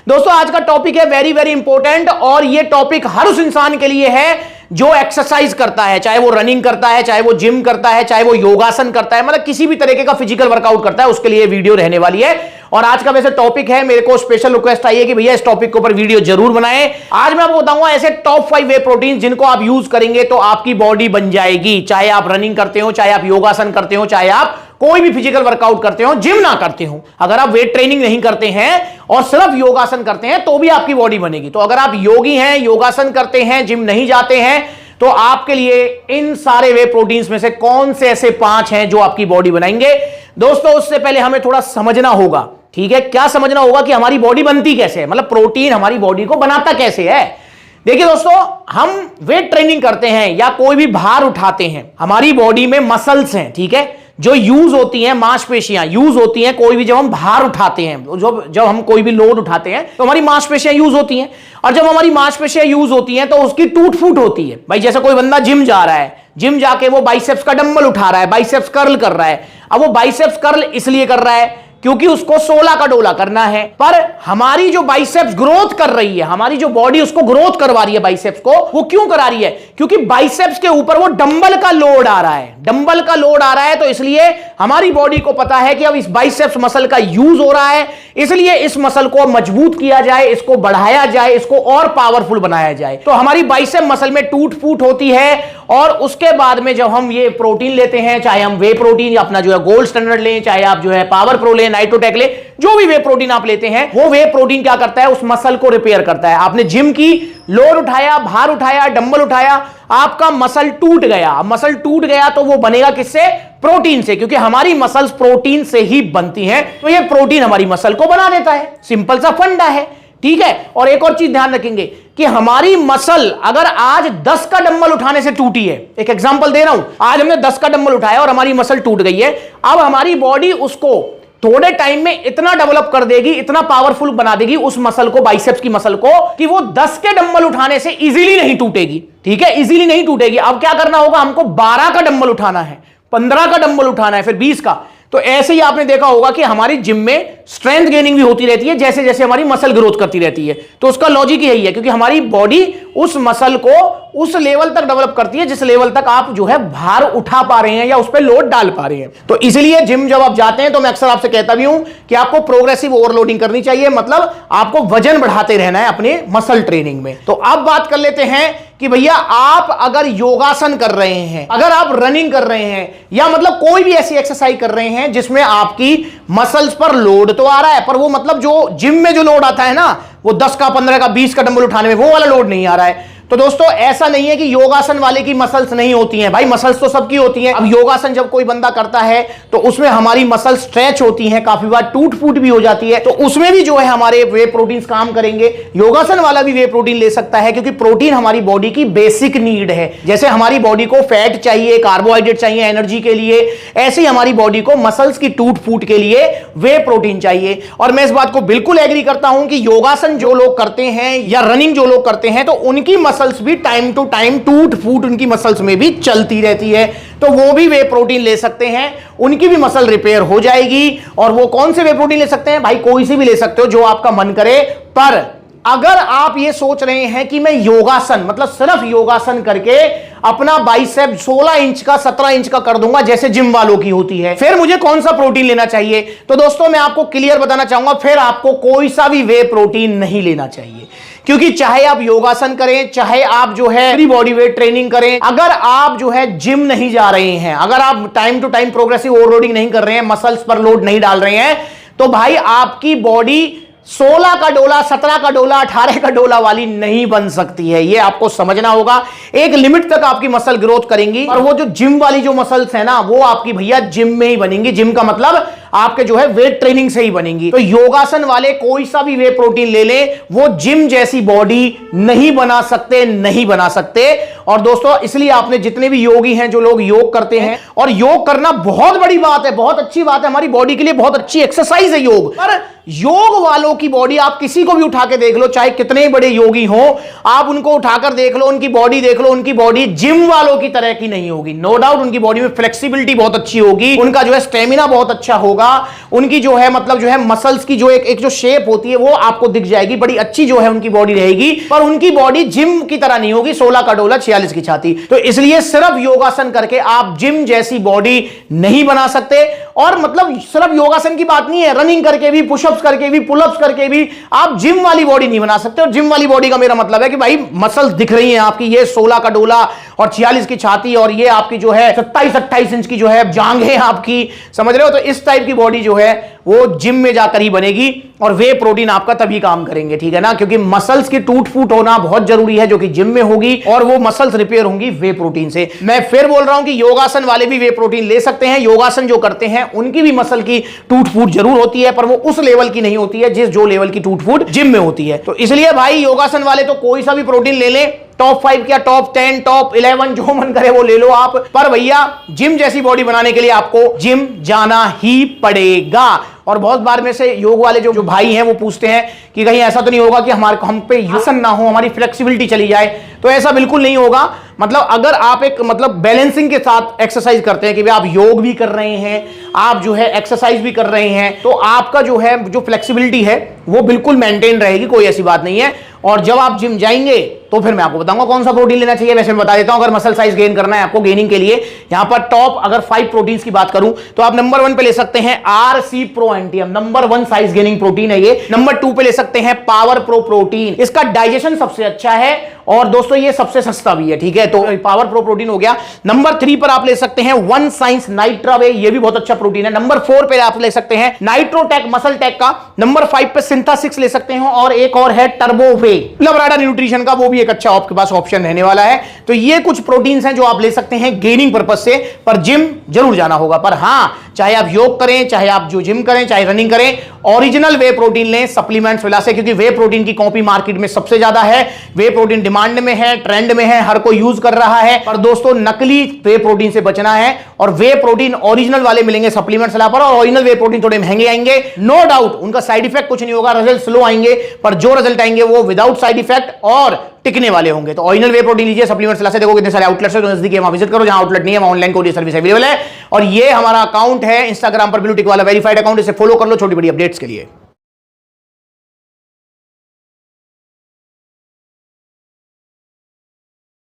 दोस्तों आज का टॉपिक है वेरी वेरी इंपॉर्टेंट और ये टॉपिक हर उस इंसान के लिए है जो एक्सरसाइज करता है, चाहे वो रनिंग करता है, चाहे वो जिम करता है, चाहे वो योगासन करता है, मतलब किसी भी तरीके का फिजिकल वर्कआउट करता है, उसके लिए वीडियो रहने वाली है। और आज का वैसे टॉपिक है, मेरे को स्पेशल रिक्वेस्ट आई है कि भैया इस टॉपिक के ऊपर वीडियो जरूर बनाएं। आज मैं आपको बताऊंगा ऐसे टॉप 5 वे प्रोटीन जिनको आप यूज करेंगे तो आपकी बॉडी बन जाएगी, चाहे आप रनिंग करते हो, चाहे आप योगासन करते हो, चाहे आप कोई भी फिजिकल वर्कआउट करते हो, जिम ना करते हो। अगर आप वेट ट्रेनिंग नहीं करते हैं और सिर्फ योगासन करते हैं तो भी आपकी बॉडी बनेगी। तो अगर आप योगी हैं, योगासन करते हैं, जिम नहीं जाते हैं, तो आपके लिए इन सारे वे प्रोटीन्स में से कौन से ऐसे 5 हैं जो आपकी बॉडी बनाएंगे। दोस्तों उससे पहले हमें थोड़ा समझना होगा, ठीक है, क्या समझना होगा कि हमारी बॉडी बनती कैसे है, मतलब प्रोटीन हमारी बॉडी को बनाता कैसे है। देखिए दोस्तों, हम वेट ट्रेनिंग करते हैं या कोई भी भार उठाते हैं, हमारी बॉडी में मसल्स हैं, ठीक है, जो यूज होती हैं, मांसपेशियां यूज होती हैं। कोई भी जब हम भार उठाते हैं, जब हम कोई भी लोड उठाते हैं तो हमारी मांसपेशियां यूज होती हैं, और जब हमारी मांसपेशियां यूज होती हैं तो उसकी टूट फूट होती है। भाई जैसे कोई बंदा जिम जा रहा है, जिम जाके वो बाइसेप्स का डंबल उठा रहा है, बाइसेप्स कर्ल कर रहा है। अब वो बाइसेप्स कर्ल इसलिए कर रहा है क्योंकि उसको 16 का डोला करना है, पर हमारी जो बाइसेप्स ग्रोथ कर रही है, हमारी जो बॉडी उसको ग्रोथ करवा रही है बाइसेप्स को, वो क्यों करा रही है? क्योंकि बाइसेप्स के ऊपर वो डंबल का लोड आ रहा है, डंबल का लोड आ रहा है। तो इसलिए हमारी बॉडी को पता है कि अब इस बाइसेप्स मसल का यूज हो रहा है, इसलिए इस मसल को मजबूत किया जाए, इसको बढ़ाया जाए, इसको और पावरफुल बनाया जाए। तो हमारी बाइसेप मसल में टूट फूट होती है, और उसके बाद में जब हम ये प्रोटीन लेते हैं, चाहे हम वे प्रोटीन या अपना जो है गोल्ड स्टैंडर्ड लें, चाहे आप जो है पावर प्रो लें, नाइट्रोटेक ले, जो भी वे प्रोटीन आप लेते हैं, वो वे प्रोटीन क्या करता है? उस मसल को रिपेयर करता है। आपने जिम की, लोड उठाया, भार उठाया, डंबल उठाया, आपका मसल टूट गया। मसल टूट गया तो वो बनेगा किससे? प्रोटीन से, क्योंकि हमारी मसल्स प्रोटीन से ही बनती हैं। तो ये प्रोटीन हमारी मसल को बना देता है, सिंपल सा फंडा है, ठीक है। और एक और चीज ध्यान रखेंगे कि हमारी मसल अगर आज 10 का डंबल उठाने से टूटी है, एक एग्जांपल दे रहा हूं, आज हमने 10 का डंबल उठाया और हमारी मसल टूट गई है, अब हमारी बॉडी उसको थोड़े टाइम में इतना डेवलप कर देगी, इतना पावरफुल बना देगी उस मसल को, बाइसेप्स की मसल को, कि वो 10 के डंबल उठाने से इजीली नहीं टूटेगी, ठीक है, इजीली नहीं टूटेगी। अब क्या करना होगा? हमको 12 का डंबल उठाना है, 15 का डंबल उठाना है, फिर 20 का। तो ऐसे ही आपने देखा होगा कि हमारी जिम में स्ट्रेंथ गेनिंग भी होती रहती है जैसे जैसे हमारी मसल ग्रोथ करती रहती है। तो उसका लॉजिक यही है, क्योंकि हमारी बॉडी उस मसल को उस लेवल तक डेवलप करती है जिस लेवल तक आप जो है भार उठा पा रहे हैं या उस पर लोड डाल पा रहे हैं। तो इसलिए जिम जब आप जाते हैं तो मैं अक्सर आपसे कहता भी हूं कि आपको प्रोग्रेसिव ओवरलोडिंग करनी चाहिए, मतलब आपको वजन बढ़ाते रहना है अपने मसल ट्रेनिंग में। तो अब बात कर लेते हैं कि भैया आप अगर योगासन कर रहे हैं, अगर आप रनिंग कर रहे हैं, या मतलब कोई भी ऐसी एक्सरसाइज कर रहे हैं जिसमें आपकी मसल्स पर लोड तो आ रहा है, पर वो मतलब जो जिम में जो लोड आता है ना, वो 10 का, 15 का, 20 का डंबल उठाने में वो वाला लोड नहीं आ रहा है। तो दोस्तों ऐसा नहीं है कि योगासन वाले की मसल्स नहीं होती हैं, भाई मसल्स तो सबकी होती हैं। अब योगासन जब कोई बंदा करता है तो उसमें हमारी मसल स्ट्रेच होती हैं, काफी बार टूट फूट भी हो जाती है, तो उसमें भी जो है हमारे वे प्रोटीन्स काम करेंगे। योगासन वाला भी वे प्रोटीन ले सकता है, क्योंकि प्रोटीन हमारी बॉडी की बेसिक नीड है। जैसे हमारी बॉडी को फैट चाहिए, कार्बोहाइड्रेट चाहिए एनर्जी के लिए, ऐसे ही हमारी बॉडी को मसल्स की टूट फूट के लिए वे प्रोटीन चाहिए। और मैं इस बात को बिल्कुल एग्री करता हूं कि योगासन जो लोग करते हैं या रनिंग जो लोग करते हैं, तो उनकी मसल्स भी टाइम टू टाइम टूट फूट उनकी मसल्स में भी चलती रहती है, तो वो भी वे प्रोटीन ले सकते हैं, उनकी भी मसल रिपेयर हो जाएगी। और वो कौन से वे प्रोटीन ले सकते हैं? भाई कोई से भी ले सकते हो जो आपका मन करे। पर अगर आप ये सोच रहे हैं कि मैं योगासन, मतलब सिर्फ योगासन करके अपना बाइसेप 16 इंच का, 17 इंच का कर दूंगा जैसे जिम वालों की होती है, फिर मुझे कौन सा प्रोटीन लेना चाहिए? तो दोस्तों मैं आपको क्लियर बताना चाहूंगा, फिर आपको कोई सा भी वे प्रोटीन नहीं लेना चाहिए। क्योंकि चाहे आप योगासन करें, चाहे आप जो है फ्री बॉडी वेट ट्रेनिंग करें, अगर आप जो है जिम नहीं जा रहे हैं, अगर आप time to time progressive overloading नहीं कर रहे हैं, मसल्स पर लोड नहीं डाल रहे हैं, तो भाई आपकी बॉडी 16 का डोला, 17 का डोला, 18 का डोला वाली नहीं बन सकती है। ये आपको समझना होगा। एक लिमिट तक आपकी मसल ग्रोथ करेंगी, और वो जो जिम वाली जो मसल्स है ना, वो आपकी भैया जिम में ही बनेंगी। जिम का मतलब आपके जो है वेट ट्रेनिंग से ही बनेंगी। तो योगासन वाले कोई सा भी वे प्रोटीन ले ले, वो जिम जैसी बॉडी नहीं बना सकते, नहीं बना सकते। और दोस्तों इसलिए आपने जितने भी योगी हैं, जो लोग योग करते हैं, और योग करना बहुत बड़ी बात है, बहुत अच्छी बात है, हमारी बॉडी के लिए बहुत अच्छी एक्सरसाइज है योग। पर योग वालों की बॉडी आप किसी को भी उठा के देख लो, चाहे कितने बड़े योगी हो, आप उनको उठाकर देख लो, उनकी बॉडी देख लो, उनकी बॉडी जिम वालों की तरह की नहीं होगी। नो डाउट उनकी बॉडी में फ्लेक्सिबिलिटी बहुत अच्छी होगी, उनका जो है स्टेमिना बहुत अच्छा होगा, होगा, उनकी जो है मतलब जो है मसल्स की जो एक जो शेप होती है वो आपको दिख जाएगी, बड़ी अच्छी जो है उनकी बॉडी रहेगी, पर उनकी बॉडी जिम की तरह नहीं होगी, 16 का डोला 46 की छाती। तो इसलिए सिर्फ योगासन करके आप जिम जैसी बॉडी नहीं बना सकते। और मतलब सिर्फ योगासन की बात नहीं है, रनिंग करके भी, पुशअप्स करके भी, पुलअप्स करके भी आप जिम वाली बॉडी नहीं बना सकते। और जिम वाली बॉडी का मेरा मतलब है कि भाई मसल्स दिख रही हैं आपकी, ये 16 का डोला और 46 की छाती और ये आपकी जो है 27-28 इंच की जो है जांघें आपकी, समझ रहे हो? तो इस टाइप की बॉडी जो है वो जिम में जाकर ही बनेगी और वे प्रोटीन आपका तभी काम करेंगे, ठीक है ना? क्योंकि मसल्स की टूट फूट होना बहुत जरूरी है जो कि जिम में होगी और वो मसल्स रिपेयर होंगी वे प्रोटीन से। मैं फिर बोल रहा हूं कि योगासन वाले भी वे प्रोटीन ले सकते हैं। योगासन जो करते हैं उनकी भी मसल की टूट फूट जरूर होती है, पर वो उस लेवल की नहीं होती है जो लेवल की टूट फूट जिम में होती है। तो इसलिए भाई योगासन वाले तो कोई सा भी प्रोटीन ले लें, टॉप 5 या टॉप 10 टॉप 11 जो मन करे वो ले लो आप, पर भैया जिम जैसी बॉडी बनाने के लिए आपको जिम जाना ही पड़ेगा। और बहुत बार में से योग वाले जो भाई हैं वो पूछते हैं कि कहीं ऐसा तो नहीं होगा कि हम पे आसन ना हो, हमारी फ्लेक्सिबिलिटी चली जाए। तो ऐसा बिल्कुल नहीं होगा। मतलब अगर आप एक मतलब बैलेंसिंग के साथ एक्सरसाइज करते हैं कि भाई आप योग भी कर रहे हैं, आप जो है एक्सरसाइज भी कर रहे हैं, तो आपका जो है जो फ्लेक्सिबिलिटी है वो बिल्कुल मेंटेन रहेगी, कोई ऐसी बात नहीं है। और जब आप जिम जाएंगे तो फिर मैं आपको बताऊंगा कौन सा प्रोटीन लेना चाहिए। वैसे मैं बता देता हूं, अगर मसल साइज गेन करना है आपको, गेनिंग के लिए यहां पर टॉप अगर 5 प्रोटीन्स की बात करूं तो आप नंबर 1 पे ले सकते हैं आरसी प्रो एंटीएम, नंबर 1 साइज गेनिंग प्रोटीन है ये। नंबर 2 पे ले सकते हैं पावर प्रो प्रोटीन, इसका डाइजेशन सबसे अच्छा है और दोस्तों ये सबसे सस्ता भी है, ठीक है? तो पावर प्रो प्रोटीन हो गया। नंबर 3 पर आप ले सकते हैं वन साइंस नाइट्रावे, ये भी बहुत अच्छा प्रोटीन है। नंबर 4 पे आप ले सकते हैं नाइट्रोटेक मसल टेक का। नंबर 5 पे सिंथेसिस ले सकते हैं और एक और है टर्बोवे लबराडा न्यूट्रिशन का, वो भी एक अच्छा आपके पास ऑप्शन रहने वाला है। तो ये कुछ प्रोटीन्स हैं जो आप ले सकते हैं गेनिंग पर्पस से, पर जिम जरूर जाना होगा। पर हां, चाहे आप योग करें, चाहे आप जो जिम करें, चाहे रनिंग करें, ओरिजिनल वे प्रोटीन लें सप्लीमेंट्स वाला से, क्योंकि वे प्रोटीन की कॉपी मार्केट में सबसे ज्यादा है। वे प्रोटीन डिमांड में है, ट्रेंड में है, हर कोई यूज कर रहा है। पर दोस्तों नकली वे प्रोटीन से बचना है और वे प्रोटीन ओरिजिनल वाले मिलेंगे सप्लीमेंट्स वाला पर। और ओरिजिनल वे प्रोटीन थोड़े महंगे आएंगे, नो डाउट उनका साइड इफेक्ट कुछ नहीं होगा, रिजल्ट स्लो आएंगे, पर जो रिजल्ट आएंगे वो विदाउट साइड इफेक्ट और टिकने वाले होंगे। तो ओरिजिनल वे प्रोटीन लीजिए, सप्लीमेंट्स से देखो कितने सारे आउटलेट्स है, तो नजदीक वहां विजिट करो, जहां आउटलेट नहीं है वहां ऑनलाइन कोरियर सर्विस अवेलेबल है। और ये हमारा अकाउंट है इंस्टाग्राम पर ब्लू टिक वाला वेरीफाइड अकाउंट, इसे फॉलो कर लो छोटी बड़ी अपडेट्स के लिए।